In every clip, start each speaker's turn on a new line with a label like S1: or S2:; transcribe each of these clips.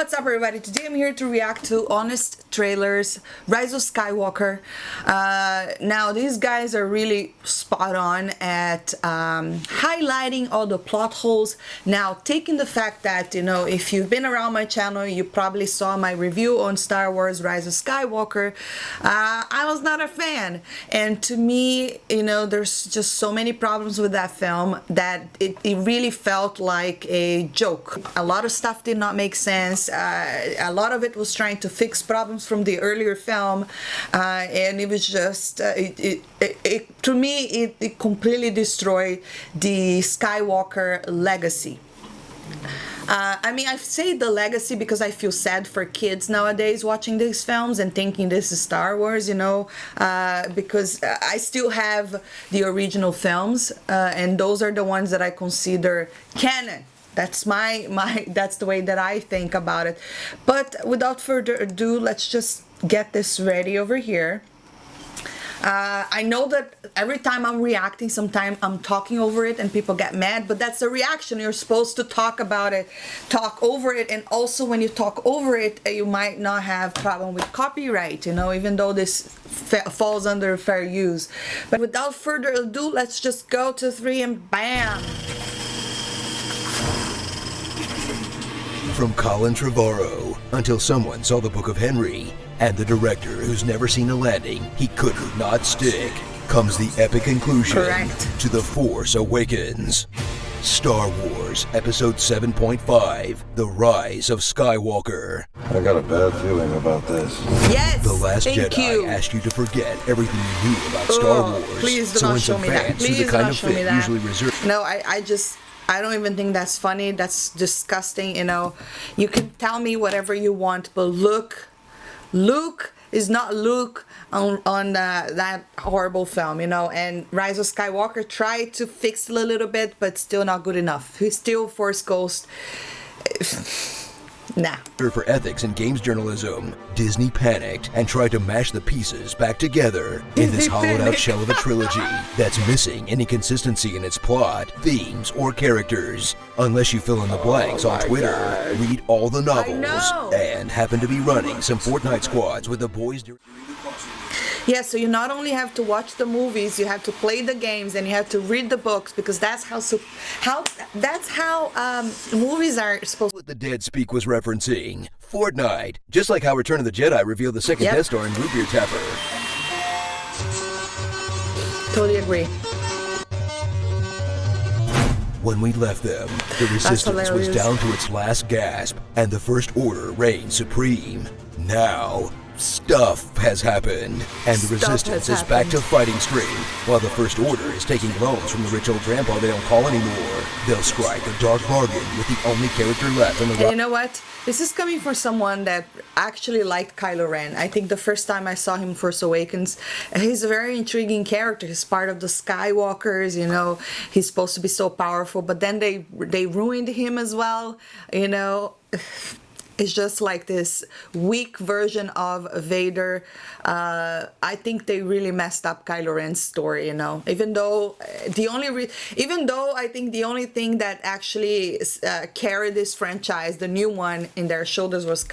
S1: What's up, everybody? Today I'm here to react to Honest Trailers, Rise of Skywalker. Now these guys are really spot on at highlighting all the plot holes. Now, taking the fact that, you know, if you've been around my channel, you probably saw my review on Star Wars Rise of Skywalker. I was not a fan, and to me, you know, there's just so many problems with that film that it really felt like a joke. A lot of stuff did not make sense. A lot of it was trying to fix problems from the earlier film, and it was just to me it completely destroyed the Skywalker legacy. I mean, I say the legacy because I feel sad for kids nowadays watching these films and thinking this is Star Wars, you know, because I still have the original films, and those are the ones that I consider canon. That's that's the way that I think about it. But without further ado, let's just get this ready over here. I know that every time I'm reacting, sometimes I'm talking over it and people get mad, but that's a reaction. You're supposed to talk about it, talk over it, and also when you talk over it, you might not have problem with copyright, you know, even though this falls under fair use. But without further ado, let's just go to 3 and bam!
S2: From Colin Trevorrow, until someone saw the Book of Henry, and the director who's never seen a landing he could not stick, comes the epic conclusion to The Force Awakens. Star Wars Episode 7.5, The Rise of Skywalker.
S3: I got a bad feeling about this.
S1: Yes!
S2: The Last
S1: Thank
S2: Jedi
S1: you.
S2: asked you to forget everything you knew about Star Wars.
S1: Please do not show me that. Please
S2: the
S1: do
S2: kind
S1: not
S2: of
S1: show me
S2: fit
S1: that.
S2: usually reserved.
S1: No, I don't even think that's funny. That's disgusting, you know. You can tell me whatever you want, but Luke is not Luke on that horrible film, you know. And Rise of Skywalker tried to fix it a little bit, but still not good enough. He's still Force Ghost. Nah.
S2: For ethics and games journalism, Disney panicked and tried to mash the pieces back together in this hollowed-out shell of a trilogy that's missing any consistency in its plot, themes, or characters. Unless you fill in the blanks on Twitter, read all the novels, and happen to be running some Fortnite squads with the boys during
S1: Yeah, so you not only have to watch the movies, you have to play the games, and you have to read the books, because that's how movies are supposed to.
S2: What the Dead Speak was referencing Fortnite, just like how Return of the Jedi revealed the second Death Star in Root Beer Tapper.
S1: Totally agree.
S2: When we left them, the Resistance was down to its last gasp, and the First Order reigned supreme. Now, stuff has happened, and the Resistance is back to fighting straight, while the First Order is taking loans from the rich old grandpa they don't call anymore. They'll strike a dark bargain with the only character left on the
S1: And you know what? This is coming from someone that actually liked Kylo Ren. I think the first time I saw him in Force Awakens, he's a very intriguing character. He's part of the Skywalkers, you know. He's supposed to be so powerful, but then they ruined him as well, you know. It's just like this weak version of Vader. I think they really messed up Kylo Ren's story, you know. Even though I think the only thing that actually carried this franchise, the new one, in their shoulders was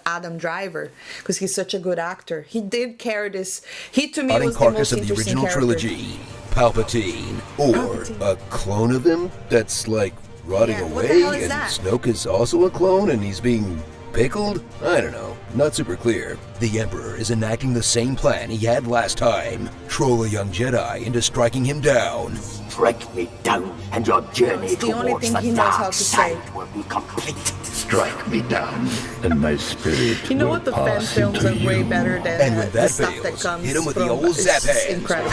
S1: Adam Driver, because he's such a good actor. He did carry this. He, to me, was the most
S2: of the
S1: interesting
S2: original
S1: character.
S2: trilogy, Palpatine, or a clone of him that's like rotting away, and Snoke is also a clone and he's being pickled? I don't know, not super clear. The Emperor is enacting the same plan he had last time. Troll a young Jedi into striking him down.
S4: Strike me down, and your journey towards the dark side will be complete. Strike me down, and my spirit
S1: You know
S4: will
S1: what? The fan
S4: pass
S1: films
S4: into
S1: are way
S4: you.
S1: better than
S2: And when
S1: the
S2: that
S1: stuff that
S2: fails,
S1: comes
S2: hit him with
S1: from.
S2: the old zap
S1: It's
S2: hands.
S1: incredible.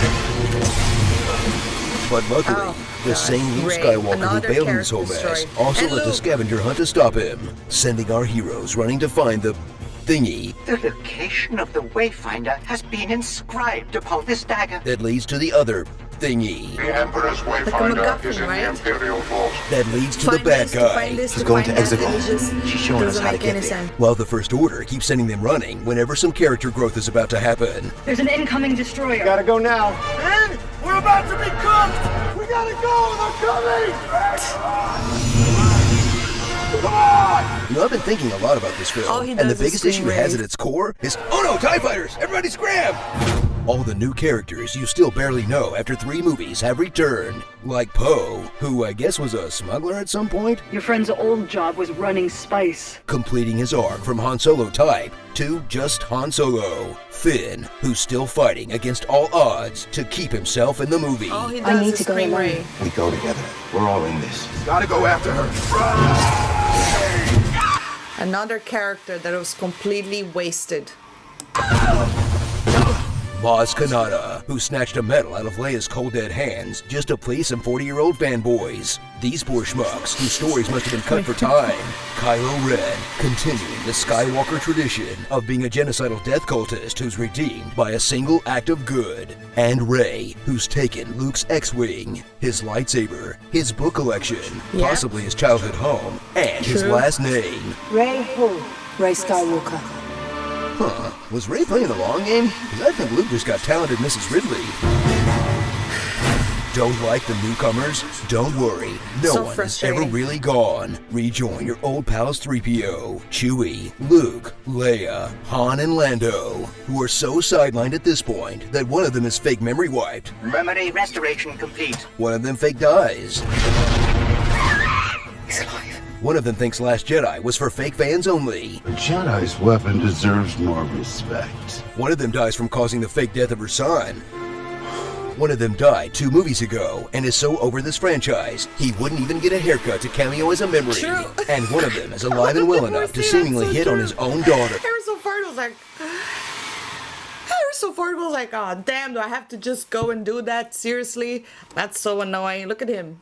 S2: But luckily, the same Luke Skywalker who bailed in this whole mess also let the scavenger hunt to stop him, sending our heroes running to find the thingy.
S5: The location of the Wayfinder has been inscribed upon this dagger.
S2: That leads to the other thingy.
S6: The Emperor's Wayfinder is in the Imperial Vault.
S2: That leads to the bad guy.
S1: She's going to Exegol.
S5: She's showing us how to get there.
S2: While the First Order keeps sending them running whenever some character growth is about to happen.
S7: There's an incoming destroyer.
S3: Gotta go now.
S6: Ben, we're about to be cooked! We gotta go! They're coming! Come on!
S2: You know, I've been thinking a lot about this film,
S1: All he
S2: and the
S1: does is
S2: biggest issue it has
S1: scream
S2: at its core is, oh no, TIE fighters! Everybody scram! All the new characters you still barely know after 3 movies have returned, like Poe, who I guess was a smuggler at some point,
S7: Your friend's old job was running spice.
S2: completing his arc from Han Solo type to just Han Solo. Finn, who's still fighting against all odds to keep himself in the movie.
S1: All he
S7: I
S1: does
S7: need
S1: is
S7: to go
S1: scream
S7: alone.
S1: Ray.
S3: We go together. We're all in this.
S6: Gotta go after her.
S1: Another character that was completely wasted.
S2: Maz Kanata, who snatched a medal out of Leia's cold dead hands just to please some 40-year-old fanboys. These poor schmucks, whose stories must have been cut for time. Kylo Ren, continuing the Skywalker tradition of being a genocidal death cultist who's redeemed by a single act of good. And Rey, who's taken Luke's X-Wing, his lightsaber, his book collection,
S1: Yeah.
S2: possibly his childhood home, and his
S1: True.
S2: last name.
S7: Ray who? Ray Skywalker.
S2: Huh, was Rey playing the long game? Because I think Luke just got talented Mrs. Ridley. Don't like the newcomers? Don't worry, no
S1: So
S2: one is
S1: frustrating.
S2: ever really gone. Rejoin your old pals 3PO, Chewie, Luke, Leia, Han, and Lando, who are so sidelined at this point that one of them is fake memory wiped,
S5: Memory restoration complete.
S2: one of them fake dies.
S7: He's alive.
S2: One of them thinks Last Jedi was for fake fans only.
S3: A Jedi's weapon deserves more respect.
S2: One of them dies from causing the fake death of her son. One of them died 2 movies ago and is so over this franchise, he wouldn't even get a haircut to cameo as a memory.
S1: True.
S2: And one of them is alive and well enough to seemingly hit on his own daughter.
S1: Harrison Ford was like, oh damn, do I have to just go and do that? Seriously? That's so annoying. Look at him.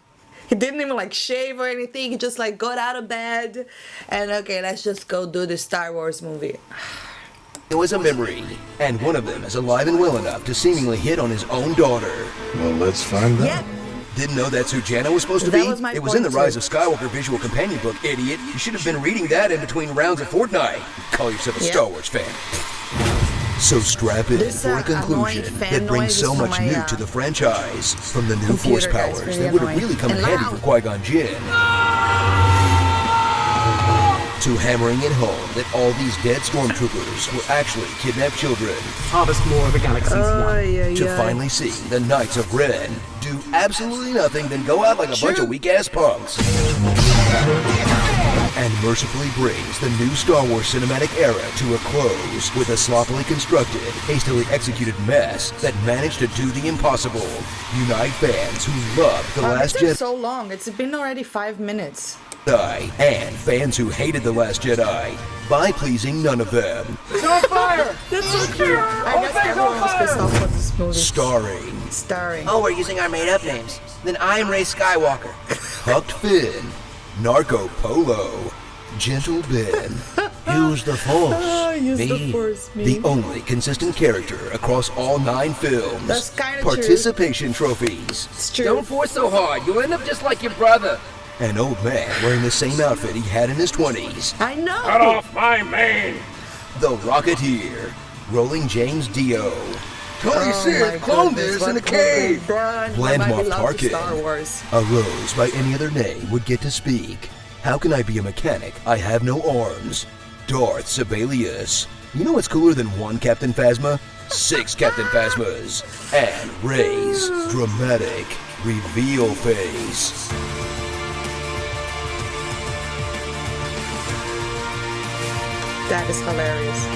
S1: He didn't even like shave or anything. He just like got out of bed and okay, let's just go do this Star Wars movie.
S2: It was a memory. And one of them is alive and well enough to seemingly hit on his own daughter.
S3: Well, let's find out.
S1: Yep.
S2: Didn't know that's who Janna was supposed to
S1: That
S2: be?
S1: was my
S2: It was in the
S1: point,
S2: Rise
S1: too.
S2: of Skywalker visual companion book, idiot. You should have been reading that in between rounds of Fortnite. Call yourself a
S1: Yep.
S2: Star Wars fan. So strap in
S1: This,
S2: for a
S1: annoying
S2: conclusion
S1: fan
S2: that brings
S1: noise
S2: so
S1: is from
S2: much
S1: my,
S2: new to the franchise. From the new force
S1: computer, guys,
S2: powers
S1: really
S2: that would have
S1: annoying.
S2: really come in
S1: And
S2: handy
S1: loud.
S2: for Qui-Gon Jinn. To hammering it home that all these dead stormtroopers were actually kidnapped children.
S8: Harvest more of the galaxy's young.
S2: To finally see the Knights of Ren do absolutely nothing than go out like a bunch of weak-ass punks. And mercifully brings the new Star Wars cinematic era to a close with a sloppily constructed, hastily executed mess that managed to do the impossible. Unite fans who loved The Last
S1: It's been
S2: Jedi
S1: so long. It's been already 5 minutes.
S2: and fans who hated The Last Jedi by pleasing none of them.
S6: It's on fire!
S1: That's so cute. I guess everyone was pissed off with this movie. Starring.
S8: Oh, we're using our made-up names. Then I'm Ray Skywalker.
S2: Hucked Finn, Narco Polo, Gentle Ben. Use the Force.
S1: Use the Force, me.
S2: The only consistent character across all 9 films.
S1: That's kinda true.
S2: Participation trophies.
S1: It's true.
S8: Don't force so hard. You'll end up just like your brother.
S2: An old man wearing the same outfit he had in his 20s.
S1: I know.
S6: Cut off my mane!
S2: The Rocketeer, Rolling James Dio. Tony
S1: Oh my
S2: Sith cloned
S1: goodness,
S2: this in a
S1: what
S2: cave.
S1: Brian,
S2: Bland
S1: I might
S2: Moff
S1: be loved to
S2: Tarkin.
S1: Star Wars.
S2: A rose by any other name would get to speak. How can I be a mechanic? I have no arms. Darth Sibelius. You know what's cooler than 1 Captain Phasma? 6 Captain Phasmas. And Rey's dramatic reveal face.
S1: That is hilarious.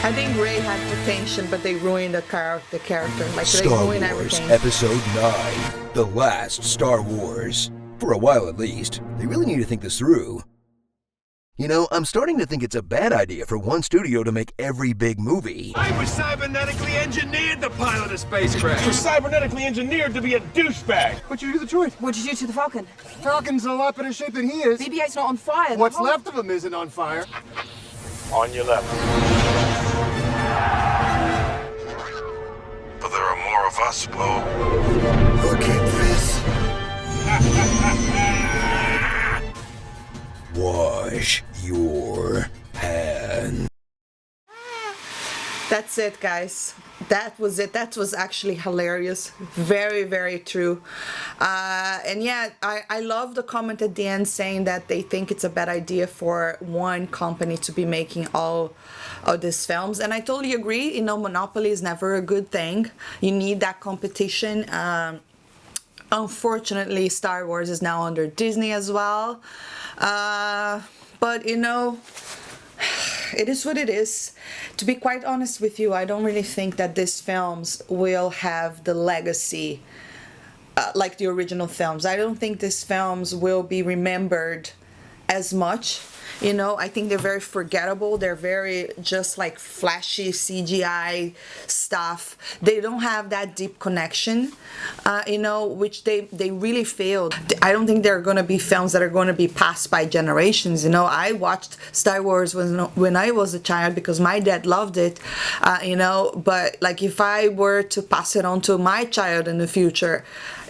S1: I think Ray had potential, but they ruined the character. Like they
S2: Star
S1: ruined
S2: Wars
S1: everything.
S2: Episode 9. The last Star Wars. For a while at least. They really need to think this through. You know, I'm starting to think it's a bad idea for one studio to make every big movie.
S6: I was cybernetically engineered to pilot a spacecraft. You're cybernetically engineered to be a douchebag.
S9: What'd you do to the droid?
S7: What'd you do to the Falcon?
S9: Falcon's a lot better shape than he is.
S7: BB-8's not on fire.
S9: What's left of him isn't on fire.
S6: On your left.
S3: But there are more of us, Poe. Look at this.
S2: Wash your hands.
S1: That's it, guys. that was it. That was actually hilarious. Very, very true. And yeah, I love the comment at the end saying that they think it's a bad idea for one company to be making all of these films. And I totally agree. You know, monopoly is never a good thing. You need that competition. Unfortunately, Star Wars is now under Disney as well. But, you know, it is what it is. To be quite honest with you, I don't really think that these films will have the legacy like the original films. I don't think these films will be remembered as much. You know, I think they're very forgettable. They're very just like flashy CGI stuff. They don't have that deep connection, you know, which they really failed. I don't think they're going to be films that are going to be passed by generations. You know, I watched Star Wars when I was a child because my dad loved it, you know, but like if I were to pass it on to my child in the future,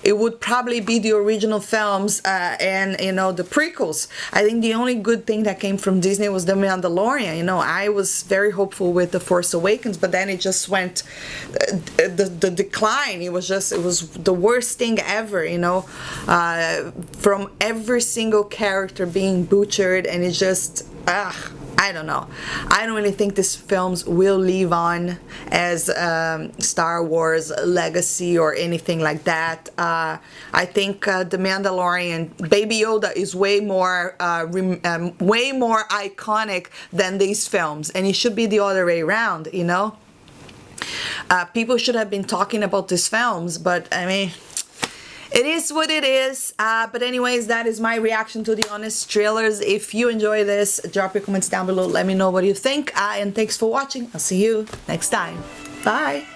S1: it would probably be the original films and, you know, the prequels. I think the only good thing that came from Disney was The Mandalorian. You know, I was very hopeful with The Force Awakens, but then it just went, the decline. It was the worst thing ever, you know, from every single character being butchered, and it just, I don't know. I don't really think these films will live on as Star Wars legacy or anything like that. I think The Mandalorian, Baby Yoda is way more iconic than these films, and it should be the other way around, you know. People should have been talking about these films, but I mean, it is what it is. But anyways, that is my reaction to the Honest Trailers. If you enjoy this, drop your comments down below. Let me know what you think. And thanks for watching. I'll see you next time. Bye.